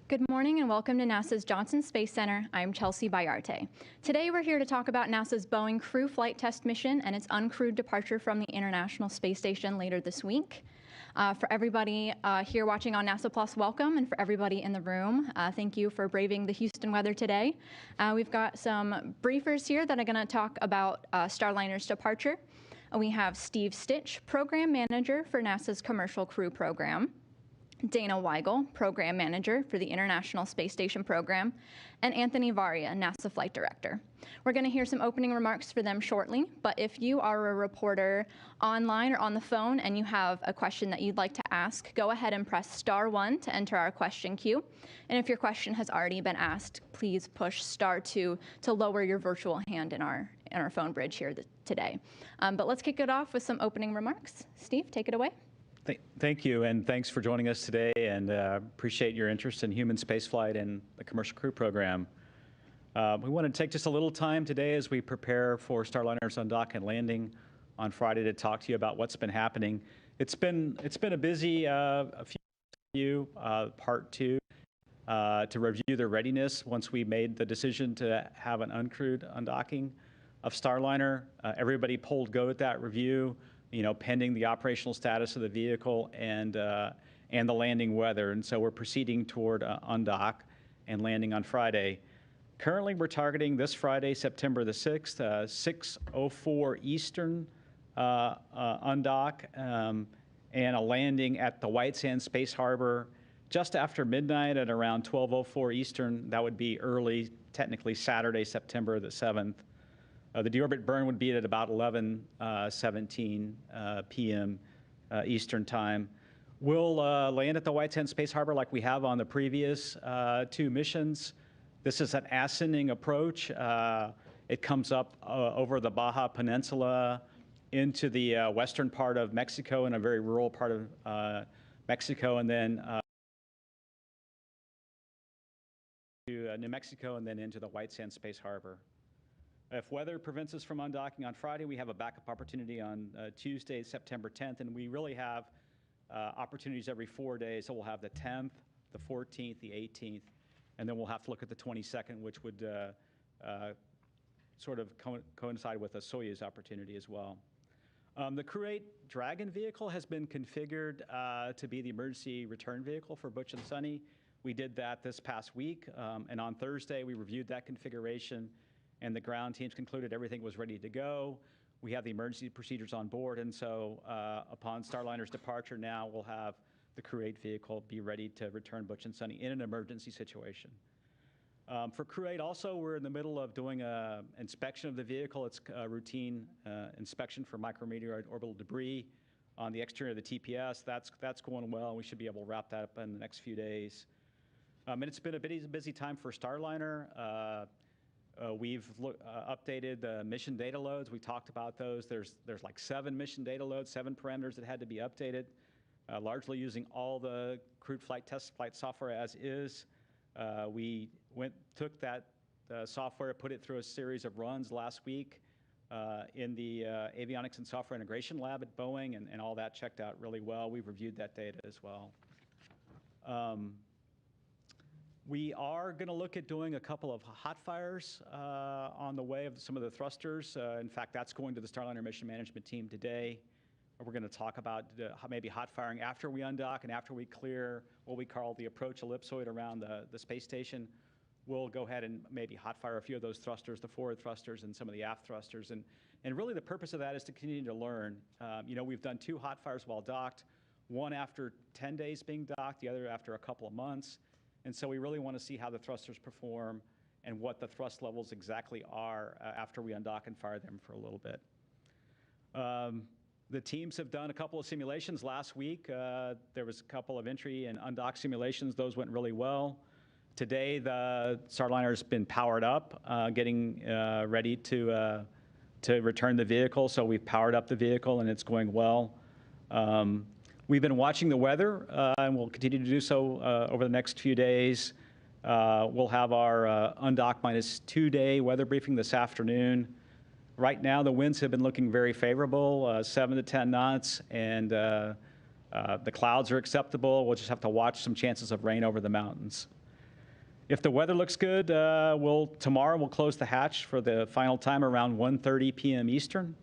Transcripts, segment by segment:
Good morning and welcome to NASA's Johnson Space Center. I'm Chelsea Bayarte. Today we're here to talk about NASA's Boeing crew flight test mission and its uncrewed departure from the International Space Station later this week. For everybody here watching on NASA Plus, welcome, and for everybody in the room, thank you for braving the Houston weather today. We've got some briefers here that are going to talk about Starliner's departure. We have Steve Stitch, Program Manager for NASA's Commercial Crew Program, Dana Weigel, Program Manager for the International Space Station Program, and Anthony Varia, NASA Flight Director. We're going to hear some opening remarks for them shortly, but if you are a reporter online or on the phone and you have a question that you'd like to ask, go ahead and press *1 to enter our question queue. And if your question has already been asked, please push *2 to lower your virtual hand in our phone bridge here today. But let's kick it off with some opening remarks. Steve, take it away. Thank you, and thanks for joining us today, and appreciate your interest in human spaceflight and the Commercial Crew Program. We want to take just a little time today as we prepare for Starliner's undock and landing on Friday to talk to you about what's been happening. It's been a busy part two to review the readiness once we made the decision to have an uncrewed undocking of Starliner. Everybody pulled go at that review, pending the operational status of the vehicle and the landing weather. And so we're proceeding toward undock and landing on Friday. Currently, we're targeting this Friday, September the 6th, 6:04 Eastern undock and a landing at the White Sands Space Harbor just after midnight at around 12:04 Eastern. That would be early, technically Saturday, September the 7th. The deorbit burn would be at about 11:17 p.m. Eastern Time. We'll land at the White Sands Space Harbor like we have on the previous two missions. This is an ascending approach. It comes up over the Baja Peninsula into the western part of Mexico and a very rural part of Mexico, and then to New Mexico, and then into the White Sands Space Harbor. If weather prevents us from undocking on Friday, we have a backup opportunity on Tuesday, September 10th, and we really have opportunities every 4 days. So we'll have the 10th, the 14th, the 18th, and then we'll have to look at the 22nd, which would sort of coincide with a Soyuz opportunity as well. The Crew 8 Dragon vehicle has been configured to be the emergency return vehicle for Butch and Suni. We did that this past week, and on Thursday we reviewed that configuration, and the ground teams concluded everything was ready to go. We have the emergency procedures on board, and so upon Starliner's departure now, we'll have the Crew 8 vehicle be ready to return Butch and Suni in an emergency situation. For Crew 8 also, we're in the middle of doing an inspection of the vehicle. It's a routine inspection for micrometeorite orbital debris on the exterior of the TPS. That's going well. We should be able to wrap that up in the next few days. And it's been a busy time for Starliner. We've updated the mission data loads. We talked about those. There's like 7 mission data loads, 7 parameters that had to be updated, largely using all the crewed flight test flight software as is. We took that software, put it through a series of runs last week in the avionics and software integration lab at Boeing, and all that checked out really well. We've reviewed that data as well. We are going to look at doing a couple of hot fires on the way of some of the thrusters. In fact, that's going to the Starliner mission management team today. We're going to talk about maybe hot firing after we undock and after we clear what we call the approach ellipsoid around the space station. We'll go ahead and maybe hot fire a few of those thrusters, the forward thrusters and some of the aft thrusters. And really the purpose of that is to continue to learn. We've done 2 hot fires while docked, one after 10 days being docked, the other after a couple of months. And so we really want to see how the thrusters perform and what the thrust levels exactly are after we undock and fire them for a little bit. The teams have done a couple of simulations last week. There was a couple of entry and undock simulations. Those went really well. Today, the Starliner's been powered up, getting ready to return the vehicle. So we've powered up the vehicle, and it's going well. We've been watching the weather, and we'll continue to do so over the next few days. We'll have our undock -2 day weather briefing this afternoon. Right now, the winds have been looking very favorable, 7 to 10 knots, and the clouds are acceptable. We'll just have to watch some chances of rain over the mountains. If the weather looks good, tomorrow we'll close the hatch for the final time around 1:30 p.m. Eastern.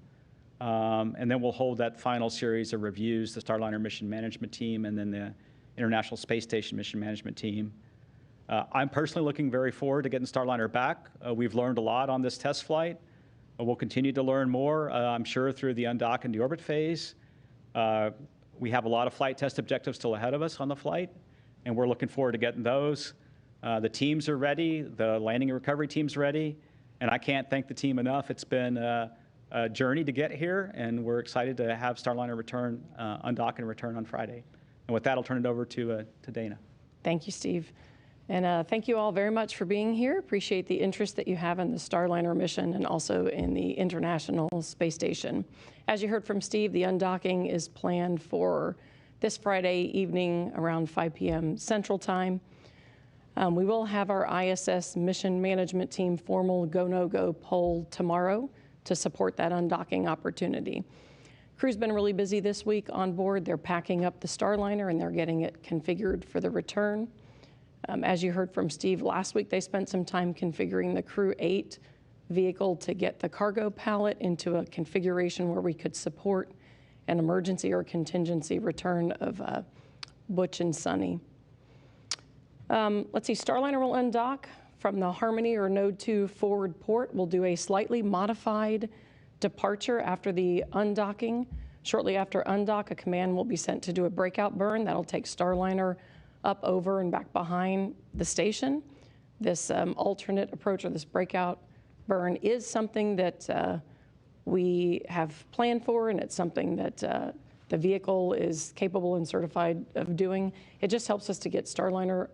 And then we'll hold that final series of reviews, the Starliner mission management team and then the International Space Station mission management team. I'm personally looking very forward to getting Starliner back. We've learned a lot on this test flight. We'll continue to learn more, I'm sure, through the undock and deorbit phase. We have a lot of flight test objectives still ahead of us on the flight, and we're looking forward to getting those. The teams are ready, the landing and recovery team's ready, and I can't thank the team enough. It's been a journey to get here, and we're excited to have Starliner return, undock and return on Friday. And with that, I'll turn it over to Dana. Thank you, Steve. And thank you all very much for being here. Appreciate the interest that you have in the Starliner mission and also in the International Space Station. As you heard from Steve, the undocking is planned for this Friday evening around 5 p.m. Central Time. We will have our ISS mission management team formal go-no-go poll tomorrow to support that undocking opportunity. Crew's been really busy this week on board. They're packing up the Starliner and they're getting it configured for the return. As you heard from Steve, last week they spent some time configuring the Crew 8 vehicle to get the cargo pallet into a configuration where we could support an emergency or contingency return of Butch and Suni. Let's see, Starliner will undock from the Harmony or Node 2 forward port. We'll do a slightly modified departure after the undocking. Shortly after undock, a command will be sent to do a breakout burn. That'll take Starliner up, over, and back behind the station. This alternate approach, or this breakout burn, is something that we have planned for, and it's something that the vehicle is capable and certified of doing. It just helps us to get Starliner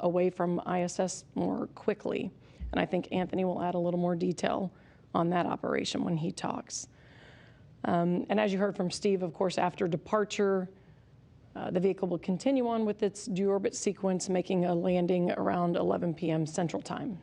away from ISS more quickly. And I think Anthony will add a little more detail on that operation when he talks. And as you heard from Steve, of course, after departure, the vehicle will continue on with its deorbit sequence, making a landing around 11 p.m. Central Time.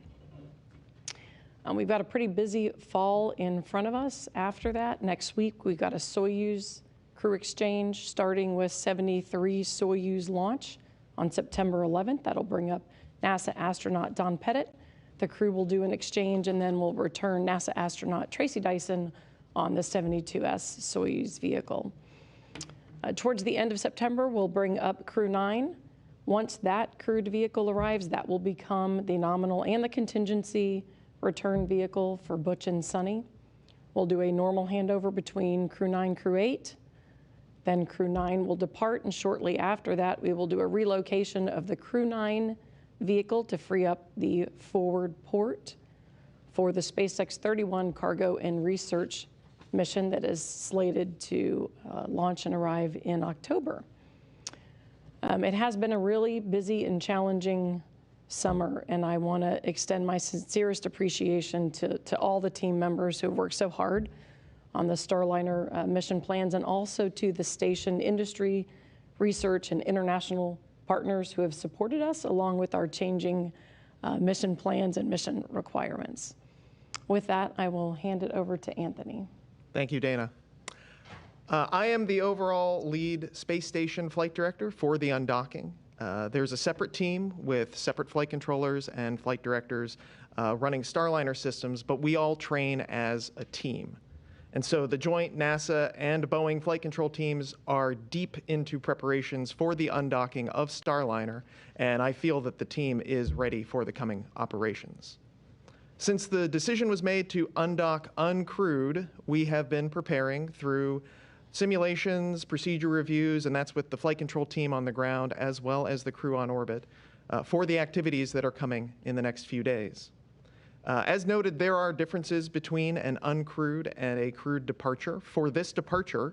We've got a pretty busy fall in front of us. After that, next week, we've got a Soyuz crew exchange starting with 73 Soyuz launch on September 11th. That'll bring up NASA astronaut Don Pettit. The crew will do an exchange, and then we'll return NASA astronaut Tracy Dyson on the 72S Soyuz vehicle. Towards the end of September, we'll bring up Crew 9. Once that crewed vehicle arrives, that will become the nominal and the contingency return vehicle for Butch and Suni. We'll do a normal handover between Crew 9, Crew 8. Then Crew 9 will depart, and shortly after that, we will do a relocation of the Crew 9 vehicle to free up the forward port for the SpaceX 31 cargo and research mission that is slated to launch and arrive in October. It has been a really busy and challenging summer, and I want to extend my sincerest appreciation to all the team members who have worked so hard on the Starliner mission plans, and also to the station industry, research, and international partners who have supported us along with our changing mission plans and mission requirements. With that, I will hand it over to Anthony. Thank you, Dana. I am the overall lead space station flight director for the undocking. There's a separate team with separate flight controllers and flight directors running Starliner systems, but we all train as a team. And so the joint NASA and Boeing flight control teams are deep into preparations for the undocking of Starliner, and I feel that the team is ready for the coming operations. Since the decision was made to undock uncrewed, we have been preparing through simulations, procedure reviews, and that's with the flight control team on the ground as well as the crew on orbit for the activities that are coming in the next few days. As noted, there are differences between an uncrewed and a crewed departure. For this departure,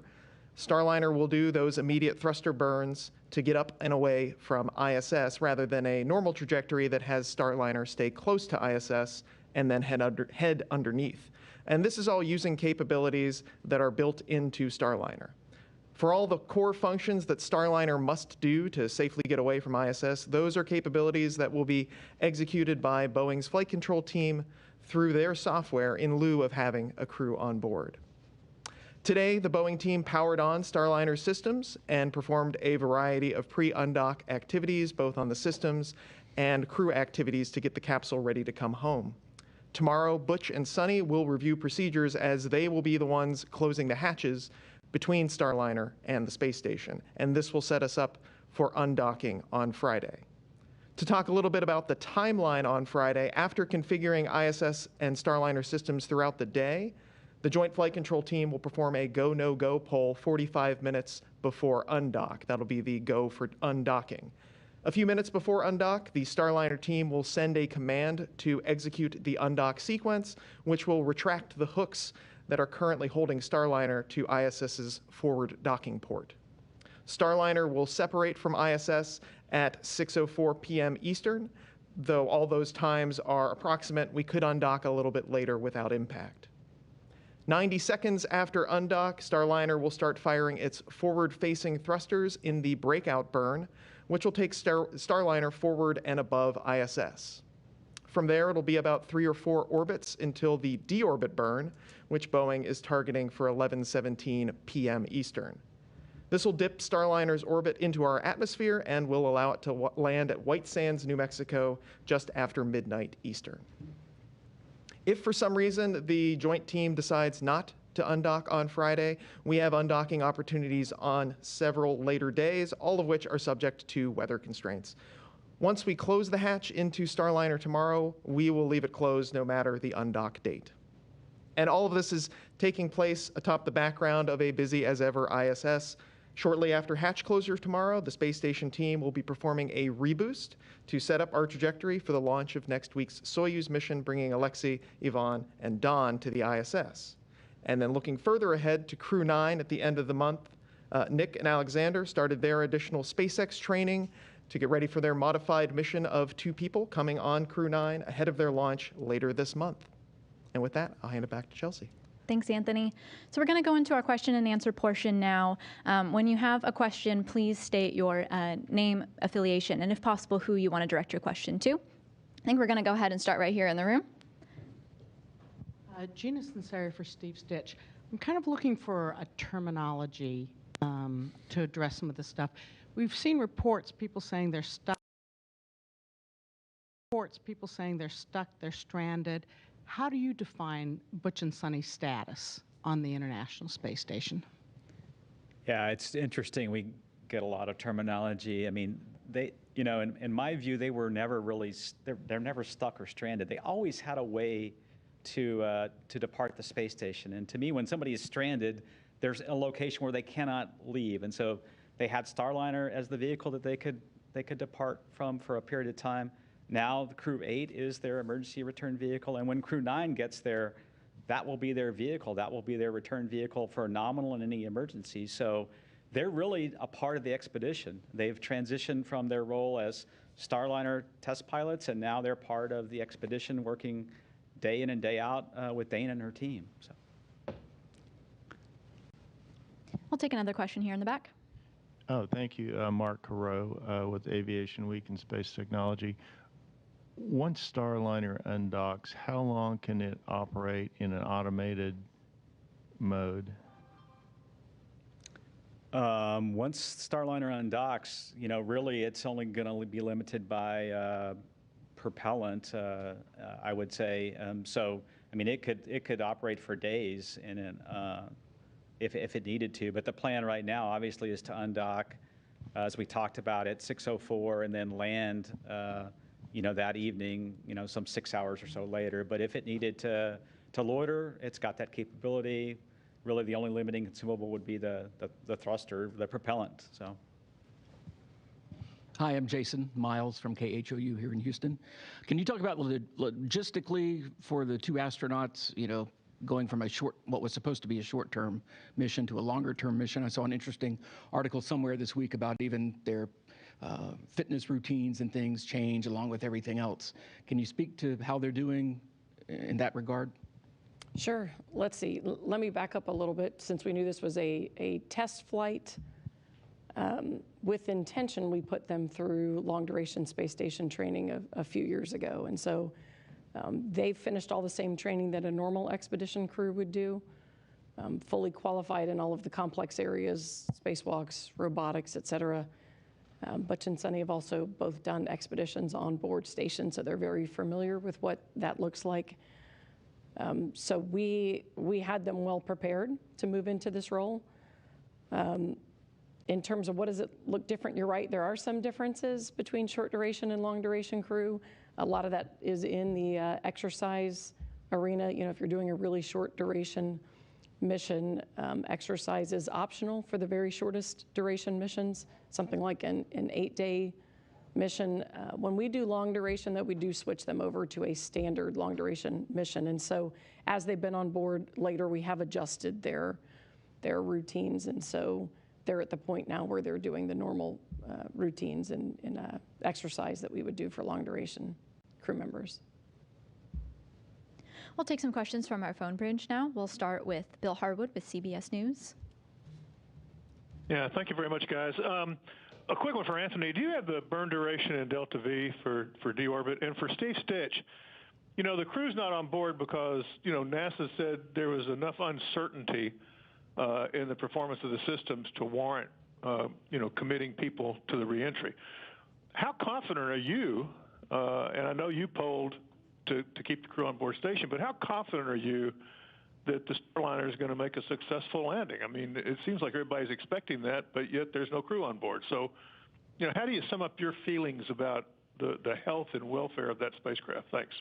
Starliner will do those immediate thruster burns to get up and away from ISS rather than a normal trajectory that has Starliner stay close to ISS and then head underneath. And this is all using capabilities that are built into Starliner. For all the core functions that Starliner must do to safely get away from ISS, those are capabilities that will be executed by Boeing's flight control team through their software in lieu of having a crew on board. Today, the Boeing team powered on Starliner systems and performed a variety of pre-undock activities, both on the systems and crew activities to get the capsule ready to come home. Tomorrow, Butch and Suni will review procedures as they will be the ones closing the hatches between Starliner and the space station, and this will set us up for undocking on Friday. To talk a little bit about the timeline on Friday, after configuring ISS and Starliner systems throughout the day, the Joint Flight Control Team will perform a go, no-go poll 45 minutes before undock. That'll be the go for undocking. A few minutes before undock, the Starliner team will send a command to execute the undock sequence, which will retract the hooks that are currently holding Starliner to ISS's forward docking port. Starliner will separate from ISS at 6:04 p.m. Eastern. Though all those times are approximate, we could undock a little bit later without impact. 90 seconds after undock, Starliner will start firing its forward-facing thrusters in the breakout burn, which will take Starliner forward and above ISS. From there, it'll be about 3 or 4 orbits until the deorbit burn, which Boeing is targeting for 11:17 p.m. Eastern. This will dip Starliner's orbit into our atmosphere and will allow it to land at White Sands, New Mexico, just after midnight Eastern. If for some reason the joint team decides not to undock on Friday, we have undocking opportunities on several later days, all of which are subject to weather constraints. Once we close the hatch into Starliner tomorrow, we will leave it closed no matter the undock date. And all of this is taking place atop the background of a busy as ever ISS. Shortly after hatch closure tomorrow, the space station team will be performing a reboost to set up our trajectory for the launch of next week's Soyuz mission, bringing Alexei, Ivan, and Don to the ISS. And then looking further ahead to Crew 9 at the end of the month, Nick and Alexander started their additional SpaceX training to get ready for their modified mission of 2 people coming on Crew 9 ahead of their launch later this month. And with that, I'll hand it back to Chelsea. Thanks, Anthony. So we're going to go into our question and answer portion now. When you have a question, please state your name, affiliation, and if possible, who you want to direct your question to. I think we're going to go ahead and start right here in the room. Gina Sinceri for Steve Stitch. I'm kind of looking for a terminology to address some of this stuff. We've seen reports, people saying they're stuck. They're stranded. How do you define Butch and Suni's status on the International Space Station? Yeah, it's interesting. We get a lot of terminology. I mean, they, you know, in my view, they were never really, they're never stuck or stranded. They always had a way to depart the space station. And to me, when somebody is stranded, there's a location where they cannot leave. And so they had Starliner as the vehicle that they could depart from for a period of time. Now the Crew 8 is their emergency return vehicle, and when Crew 9 gets there, that will be their vehicle. That will be their return vehicle for nominal and any emergency. So they're really a part of the expedition. They've transitioned from their role as Starliner test pilots, and now they're part of the expedition, working day in and day out with Dana and her team. So. We'll take another question here in the back. Oh, thank you. Mark Carreau with Aviation Week and Space Technology. Once Starliner undocks, how long can it operate in an automated mode? Once Starliner undocks, you know, really it's only going to be limited by propellant, I would say. So, I mean, it could operate for days in an, if it needed to. But the plan right now, obviously, is to undock, as we talked about, at 6:04 and then land. You know, that evening, you know, some 6 hours or so later. But if it needed to loiter, it's got that capability. Really, the only limiting consumable would be the thruster, the propellant. So. Hi, I'm Jason Miles from KHOU here in Houston. Can you talk about logistically for the 2 astronauts, you know, going from what was supposed to be a short-term mission to a longer-term mission? I saw an interesting article somewhere this week about even their fitness routines and things change along with everything else. Can you speak to how they're doing in that regard? Sure. Let's see. Let me back up a little bit. Since we knew this was a test flight, with intention, we put them through long-duration space station training a few years ago. And so they've finished all the same training that a normal expedition crew would do, fully qualified in all of the complex areas, spacewalks, robotics, et cetera. Butch and Suni have also both done expeditions on board station, so they're very familiar with what that looks like. So we had them well prepared to move into this role. In terms of what does it look different, you're right, there are some differences between short duration and long duration crew. A lot of that is in the exercise arena. You know, if you're doing a really short duration mission, exercise is optional for the very shortest duration missions, something like an 8-day mission. When we do long duration, though, we do switch them over to a standard long duration mission. And so as they've been on board later, we have adjusted their routines. And so they're at the point now where they're doing the normal routines and exercise that we would do for long duration crew members. We'll take some questions from our phone bridge now. We'll start with Bill Harwood with CBS News. Yeah, thank you very much, guys. A quick one for Anthony. Do you have the burn duration in Delta V for deorbit? And for Steve Stitch, you know, the crew's not on board because, you know, NASA said there was enough uncertainty in the performance of the systems to warrant, you know, committing people to the reentry. How confident are you, and I know you polled to keep the crew on board station, but how confident are you that the Starliner is going to make a successful landing? I mean, it seems like everybody's expecting that, but yet there's no crew on board. So, you know, how do you sum up your feelings about the health and welfare of that spacecraft? Thanks.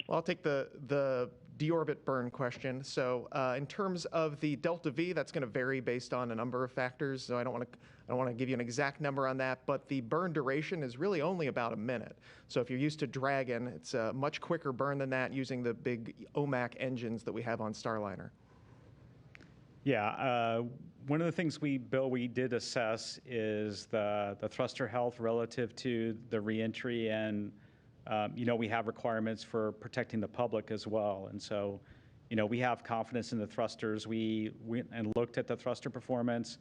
Well, I'll take the deorbit burn question. So in terms of the Delta V, that's going to vary based on a number of factors. So I don't want to give you an exact number on that, but the burn duration is really only about a minute. So if you're used to Dragon, it's a much quicker burn than that using the big OMAC engines that we have on Starliner. Yeah, one of the things we did assess is the thruster health relative to the reentry, and you know, we have requirements for protecting the public as well. And so, you know, we have confidence in the thrusters. We went and looked at the thruster performance.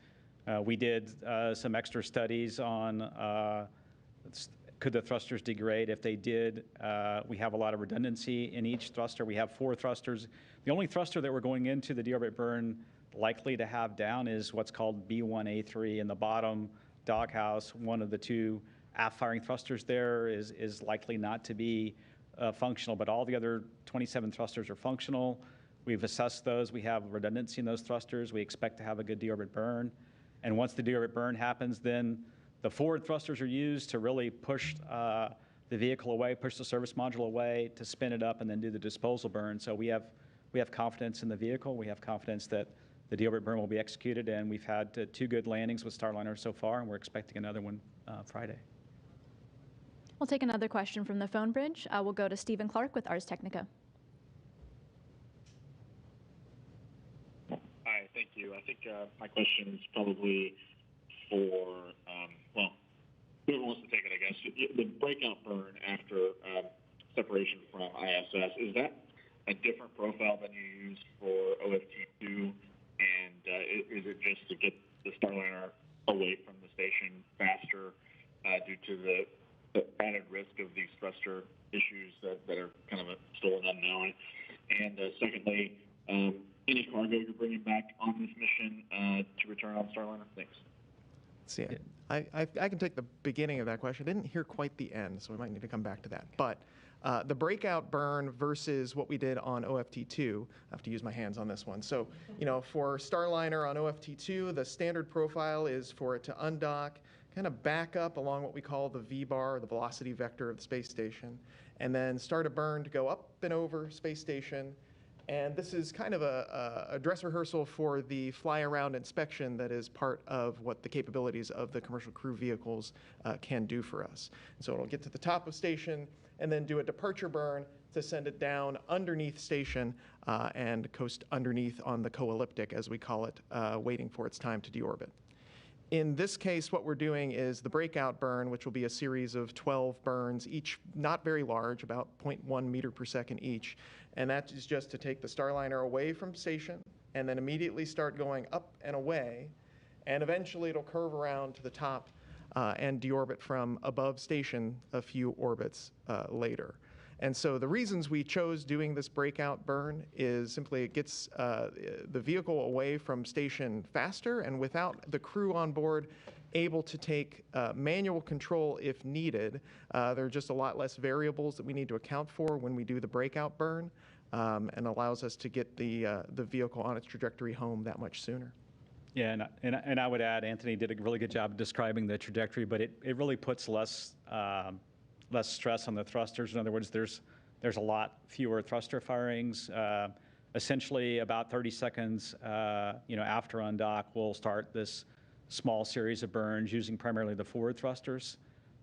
We did some extra studies on could the thrusters degrade. If they did, we have a lot of redundancy in each thruster. We have 4 thrusters. The only thruster that we're going into the deorbit burn likely to have down is what's called B1A3 in the bottom doghouse. One of the 2 aft firing thrusters there is likely not to be functional, but all the other 27 thrusters are functional. We've assessed those. We have redundancy in those thrusters. We expect to have a good deorbit burn. And once the deorbit burn happens, then the forward thrusters are used to really push the vehicle away, push the service module away, to spin it up and then do the disposal burn. So we have confidence in the vehicle. We have confidence that the deorbit burn will be executed, and we've had 2 good landings with Starliner so far, and we're expecting another one Friday. We'll take another question from the phone bridge. We'll go to Stephen Clark with Ars Technica. Hi, thank you. I think my question is probably for, well, whoever wants to take it, I guess. The breakout burn after separation from ISS, is that a different profile than you use for OFT2? And is it just to get the Starliner away from the station faster due to the added risk of these thruster issues that are kind of still an unknown? And secondly, any cargo you're bringing back on this mission to return on Starliner? Thanks. Let's see, I can take the beginning of that question. I didn't hear quite the end, so we might need to come back to that. But the breakout burn versus what we did on OFT2, I have to use my hands on this one. So, you know, for Starliner on OFT2, the standard profile is for it to undock, kind of back up along what we call the V-bar, the velocity vector of the space station, and then start a burn to go up and over space station. And this is kind of a dress rehearsal for the fly-around inspection that is part of what the capabilities of the commercial crew vehicles can do for us. So it'll get to the top of station and then do a departure burn to send it down underneath station and coast underneath on the co-elliptic, as we call it, waiting for its time to deorbit. In this case, what we're doing is the breakout burn, which will be a series of 12 burns, each not very large, about 0.1 meter per second each. And that is just to take the Starliner away from station and then immediately start going up and away. And eventually it'll curve around to the top and deorbit from above station a few orbits later. And so the reasons we chose doing this breakout burn is simply it gets the vehicle away from station faster, and without the crew on board, able to take manual control if needed. There are just a lot less variables that we need to account for when we do the breakout burn, and allows us to get the vehicle on its trajectory home that much sooner. Yeah, and I would add, Anthony did a really good job of describing the trajectory, but it really puts less stress on the thrusters. In other words, there's a lot fewer thruster firings. Essentially, about 30 seconds, after undock, we'll start this small series of burns using primarily the forward thrusters,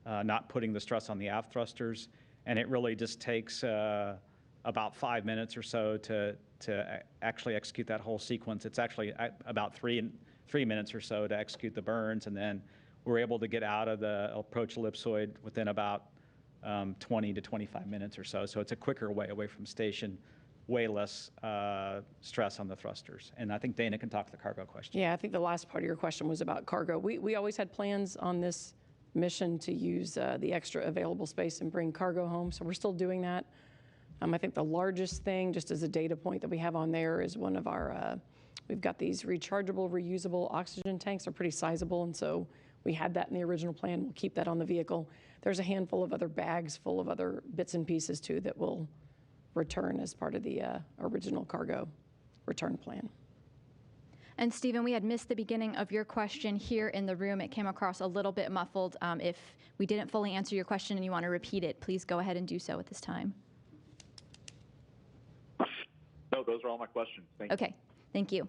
not putting the stress on the aft thrusters, and it really just takes about 5 minutes or so to actually execute that whole sequence. It's actually about three minutes or so to execute the burns, and then we're able to get out of the approach ellipsoid within about 20 to 25 minutes or so. So it's a quicker way away from station, way less stress on the thrusters. And I think Dana can talk to the cargo question. Yeah, I think the last part of your question was about cargo. We always had plans on this mission to use the extra available space and bring cargo home, so we're still doing that. I think the largest thing, just as a data point that we have on there, is one of our, we've got these rechargeable, reusable oxygen tanks. They're pretty sizable, and so we had that in the original plan. We'll keep that on the vehicle. There's a handful of other bags full of other bits and pieces, too, that will return as part of the original cargo return plan. And Stephen, we had missed the beginning of your question here in the room. It came across a little bit muffled. If we didn't fully answer your question and you want to repeat it, please go ahead and do so at this time. No, those are all my questions. Thank you. Okay, thank you.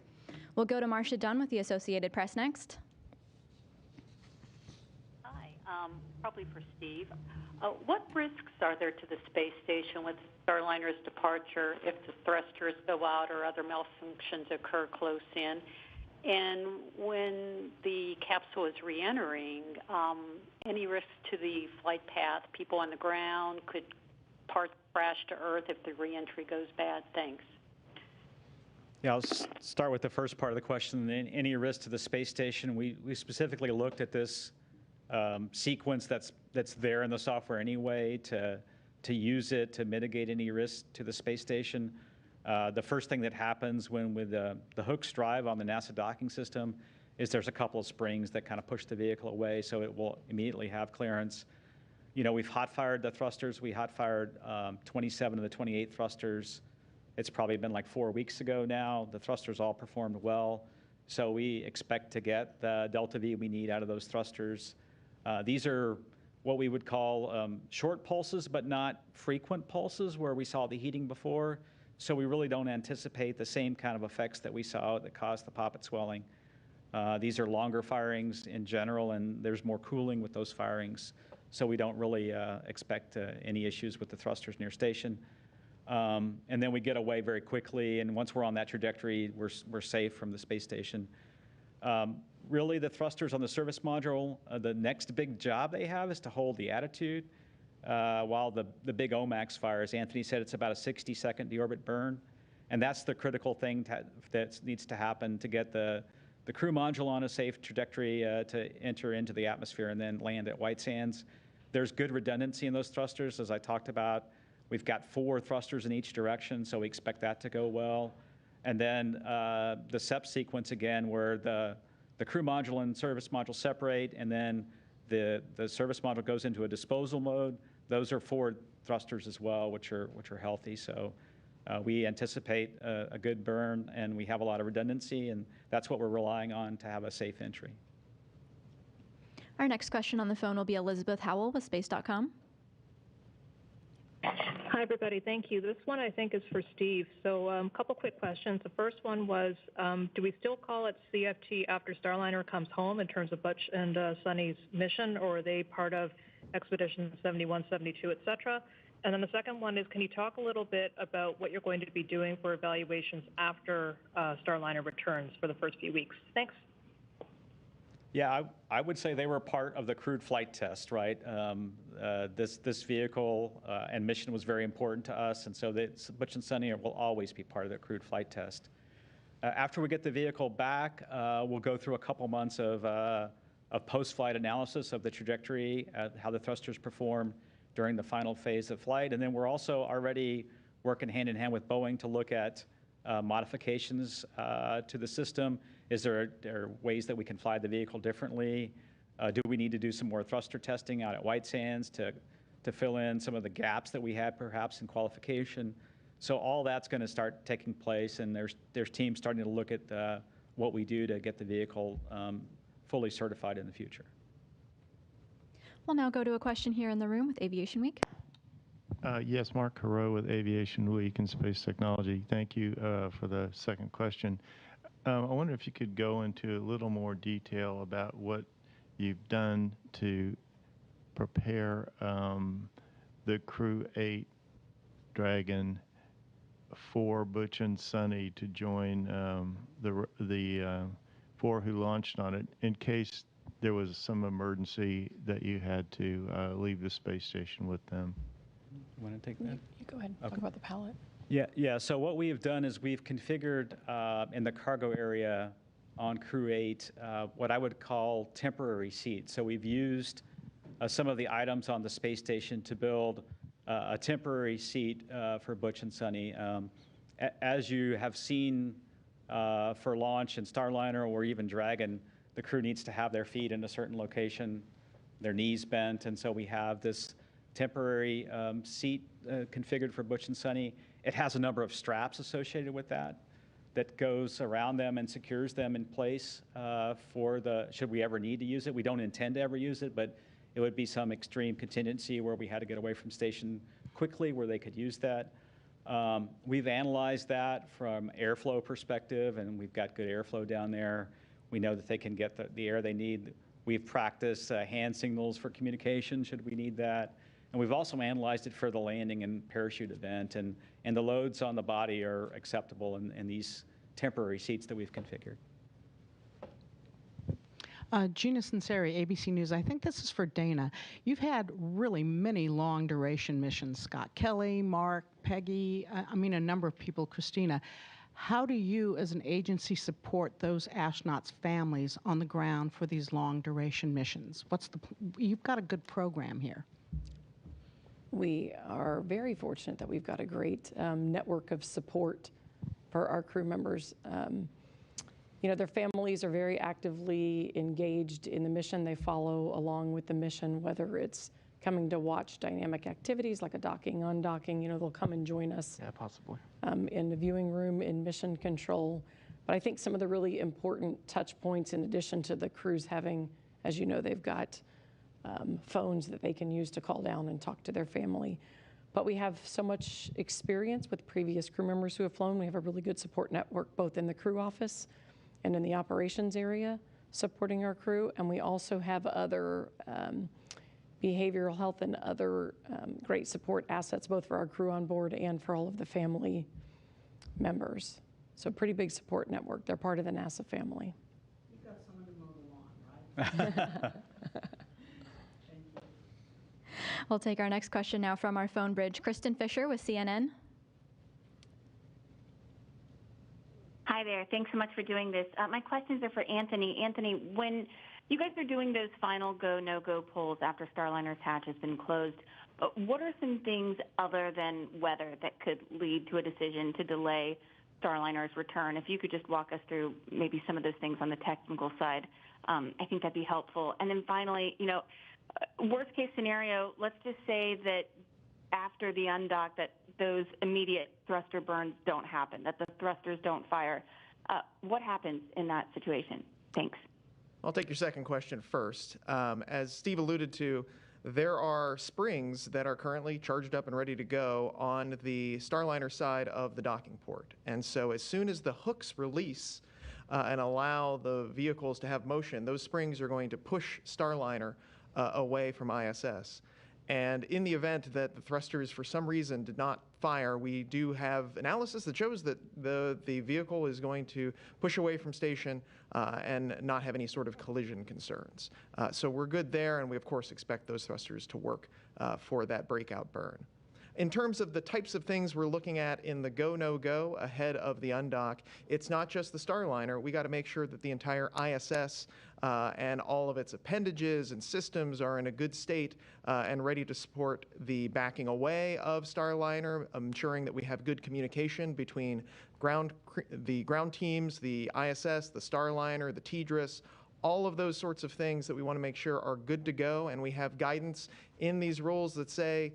We'll go to Marcia Dunn with the Associated Press next. Hi, probably for Steve. What risks are there to the space station with Starliner's departure if the thrusters go out or other malfunctions occur close in? And when the capsule is re-entering, any risk to the flight path? People on the ground? Could parts crash to Earth if the re-entry goes bad? Thanks. Yeah, I'll start with the first part of the question. Any risk to the space station? We specifically looked at this sequence that's there in the software anyway to use it to mitigate any risk to the space station. The first thing that happens when with the hooks drive on the NASA docking system is there's a couple of springs that kind of push the vehicle away, so it will immediately have clearance. You know, we've hot-fired the thrusters. We hot-fired 27 of the 28 thrusters. It's probably been like 4 weeks ago now. The thrusters all performed well, so we expect to get the delta V we need out of those thrusters. These are what we would call short pulses, but not frequent pulses where we saw the heating before. So we really don't anticipate the same kind of effects that we saw that caused the poppet swelling. These are longer firings in general, and there's more cooling with those firings. So we don't really expect any issues with the thrusters near station. And then we get away very quickly, and once we're on that trajectory, we're safe from the space station. Really, the thrusters on the service module, the next big job they have is to hold the attitude while the big OMAX fires. Anthony said it's about a 60-second deorbit burn, and that's the critical thing that needs to happen to get the crew module on a safe trajectory to enter into the atmosphere and then land at White Sands. There's good redundancy in those thrusters, as I talked about. We've got 4 thrusters in each direction, so we expect that to go well. And then the Sept sequence again, where the crew module and service module separate, and then the service module goes into a disposal mode. Those are 4 thrusters as well, which are healthy. So we anticipate a good burn, and we have a lot of redundancy, and that's what we're relying on to have a safe entry. Our next question on the phone will be Elizabeth Howell with Space.com. Hi, everybody. Thank you. This one, I think, is for Steve. So a couple quick questions. The first one was, do we still call it CFT after Starliner comes home in terms of Butch and Suni's mission, or are they part of Expedition 71, 72, et cetera? And then the second one is, can you talk a little bit about what you're going to be doing for evaluations after Starliner returns for the first few weeks? Thanks. Yeah, I would say they were part of the crewed flight test, right? This vehicle and mission was very important to us, and so Butch and Suni will always be part of the crewed flight test. After we get the vehicle back, we'll go through a couple months of post-flight analysis of the trajectory, how the thrusters perform during the final phase of flight, and then we're also already working hand in hand with Boeing to look at modifications to the system. Is there ways that we can fly the vehicle differently? Do we need to do some more thruster testing out at White Sands to fill in some of the gaps that we had perhaps in qualification? So all that's going to start taking place, and there's teams starting to look at what we do to get the vehicle fully certified in the future. We'll now go to a question here in the room with Aviation Week. Yes, Mark Carreau with Aviation Week and Space Technology. Thank you for the second question. I wonder if you could go into a little more detail about what you've done to prepare the Crew 8 Dragon for Butch and Suni to join the four who launched on it in case there was some emergency that you had to leave the space station with them. You want to take that? You go ahead and Okay. talk about the pallet. Yeah. So what we have done is we've configured in the cargo area on Crew 8 what I would call temporary seats. So we've used some of the items on the space station to build a temporary seat for Butch and Suni. As you have seen for launch in Starliner or even Dragon, the crew needs to have their feet in a certain location, their knees bent, and so we have this temporary seat configured for Butch and Suni. It has a number of straps associated with that goes around them and secures them in place should we ever need to use it. We don't intend to ever use it, but it would be some extreme contingency where we had to get away from station quickly where they could use that. We've analyzed that from airflow perspective, and we've got good airflow down there. We know that they can get the air they need. We've practiced hand signals for communication should we need that. And we've also analyzed it for the landing and parachute event, and the loads on the body are acceptable in these temporary seats that we've configured. Gina Sinceri, ABC News. I think this is for Dana. You've had really many long duration missions. Scott Kelly, Mark, Peggy, a number of people, Christina. How do you as an agency support those astronauts' families on the ground for these long duration missions? You've got a good program here. We are very fortunate that we've got a great network of support for our crew members. Their families are very actively engaged in the mission. They follow along with the mission, whether it's coming to watch dynamic activities like a docking, undocking. They'll come and join us. Yeah, possibly. In the viewing room, in mission control. But I think some of the really important touch points, in addition to the crews having, as you know, they've got phones that they can use to call down and talk to their family. But we have so much experience with previous crew members who have flown. We have a really good support network, both in the crew office and in the operations area, supporting our crew. And we also have other behavioral health and other great support assets, both for our crew on board and for all of the family members. So pretty big support network. They're part of the NASA family. You've got someone to mow the lawn, right? We'll take our next question now from our phone bridge. Kristen Fisher with CNN. Hi there. Thanks so much for doing this. My questions are for Anthony. Anthony, when you guys are doing those final go, no-go polls after Starliner's hatch has been closed, what are some things other than weather that could lead to a decision to delay Starliner's return? If you could just walk us through maybe some of those things on the technical side, I think that'd be helpful. And then finally, worst case scenario, let's just say that after the undock that those immediate thruster burns don't happen, that the thrusters don't fire. What happens in that situation? Thanks. I'll take your second question first. As Steve alluded to, there are springs that are currently charged up and ready to go on the Starliner side of the docking port. And so as soon as the hooks release and allow the vehicles to have motion, those springs are going to push Starliner away from ISS. And in the event that the thrusters, for some reason, did not fire, we do have analysis that shows that the vehicle is going to push away from station and not have any sort of collision concerns. So we're good there, and we, of course, expect those thrusters to work for that breakout burn. In terms of the types of things we're looking at in the go, no-go ahead of the undock, it's not just the Starliner. We got to make sure that the entire ISS and all of its appendages and systems are in a good state and ready to support the backing away of Starliner, ensuring that we have good communication between the ground teams, the ISS, the Starliner, the TDRS, all of those sorts of things that we want to make sure are good to go, and we have guidance in these rules that say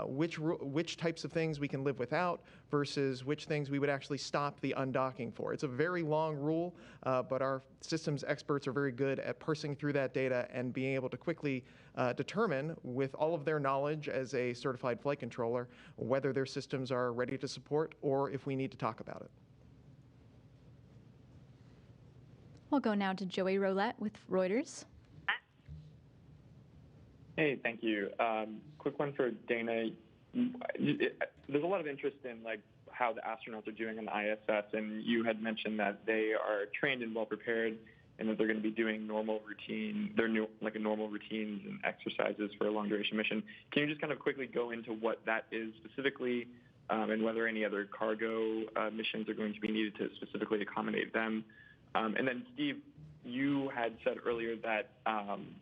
which types of things we can live without versus which things we would actually stop the undocking for. It's a very long rule, but our systems experts are very good at parsing through that data and being able to quickly determine, with all of their knowledge as a certified flight controller, whether their systems are ready to support or if we need to talk about it. We'll go now to Joey Roulette with Reuters. Hey, thank you. Quick one for Dana. There's a lot of interest in how the astronauts are doing on the ISS, and you had mentioned that they are trained and well prepared, and that they're going to be doing normal routines and exercises for a long duration mission. Can you just kind of quickly go into what that is specifically, and whether any other cargo missions are going to be needed to specifically accommodate them? And then, Steve, you had said earlier that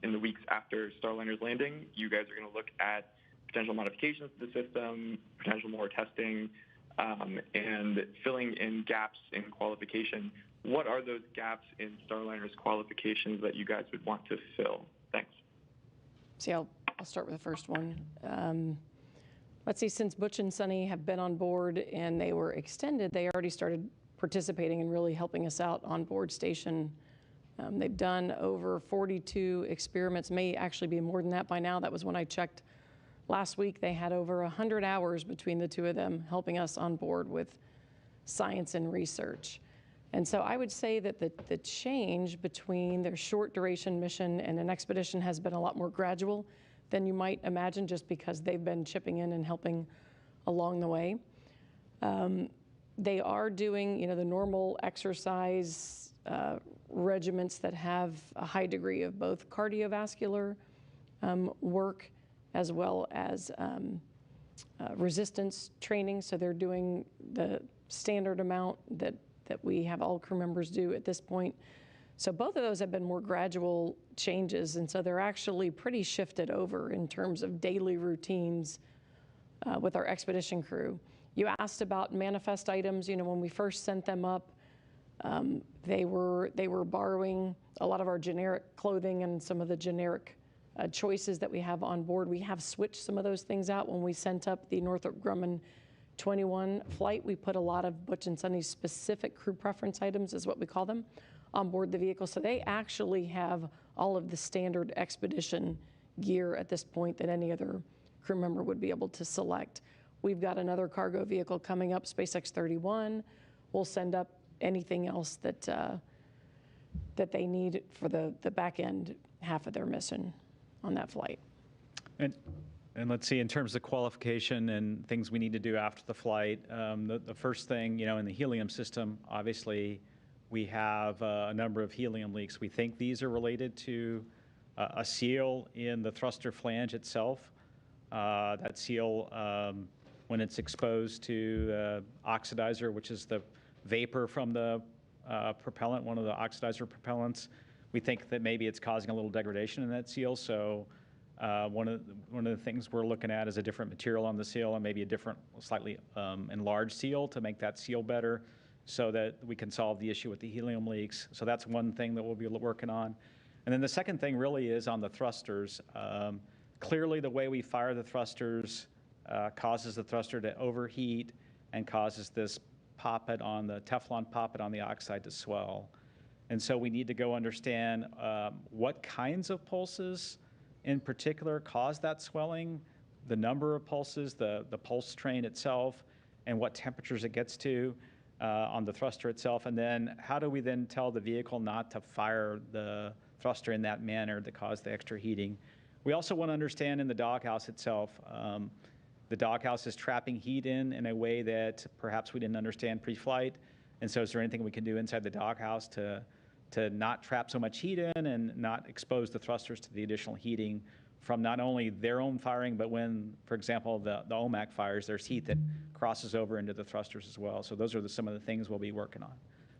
in the weeks after Starliner's landing, you guys are going to look at potential modifications to the system, potential more testing, and filling in gaps in qualification. What are those gaps in Starliner's qualifications that you guys would want to fill? Thanks. See, I'll start with the first one. Let's see, since Butch and Suni have been on board and they were extended, they already started participating and really helping us out on board station. They've done over 42 experiments, may actually be more than that by now. That was when I checked last week. They had over 100 hours between the two of them helping us on board with science and research. And so I would say that the change between their short duration mission and an expedition has been a lot more gradual than you might imagine, just because they've been chipping in and helping along the way. They are doing, the normal exercise regiments that have a high degree of both cardiovascular work as well as resistance training. So they're doing the standard amount that we have all crew members do at this point. So both of those have been more gradual changes, and so they're actually pretty shifted over in terms of daily routines with our expedition crew. You asked about manifest items. When we first sent them up, they were borrowing a lot of our generic clothing and some of the generic choices that we have on board. We have switched some of those things out. When we sent up the Northrop Grumman 21 flight, we put a lot of Butch and Suni's specific crew preference items, is what we call them, on board the vehicle. So they actually have all of the standard expedition gear at this point that any other crew member would be able to select. We've got another cargo vehicle coming up, SpaceX 31. We'll send up anything else that they need for the back end half of their mission on that flight. And let's see, in terms of qualification and things we need to do after the flight, the first thing, in the helium system, obviously, we have a number of helium leaks. We think these are related to a seal in the thruster flange itself. That seal, when it's exposed to oxidizer, which is the vapor from the propellant, one of the oxidizer propellants, we think that maybe it's causing a little degradation in that seal. So one of the things we're looking at is a different material on the seal and maybe a different, slightly enlarged seal to make that seal better, so that we can solve the issue with the helium leaks. So that's one thing that we'll be working on. And then the second thing really is on the thrusters. Clearly, the way we fire the thrusters causes the thruster to overheat and causes this poppet on the Teflon poppet on the oxide to swell. And so we need to go understand what kinds of pulses in particular cause that swelling, the number of pulses, the pulse train itself, and what temperatures it gets to on the thruster itself. And then how do we then tell the vehicle not to fire the thruster in that manner that caused the extra heating? We also want to understand in the doghouse itself, the doghouse is trapping heat in a way that perhaps we didn't understand pre-flight. And so is there anything we can do inside the doghouse to not trap so much heat in and not expose the thrusters to the additional heating from not only their own firing, but when, for example, the OMAC fires, there's heat that crosses over into the thrusters as well. So those are some of the things we'll be working on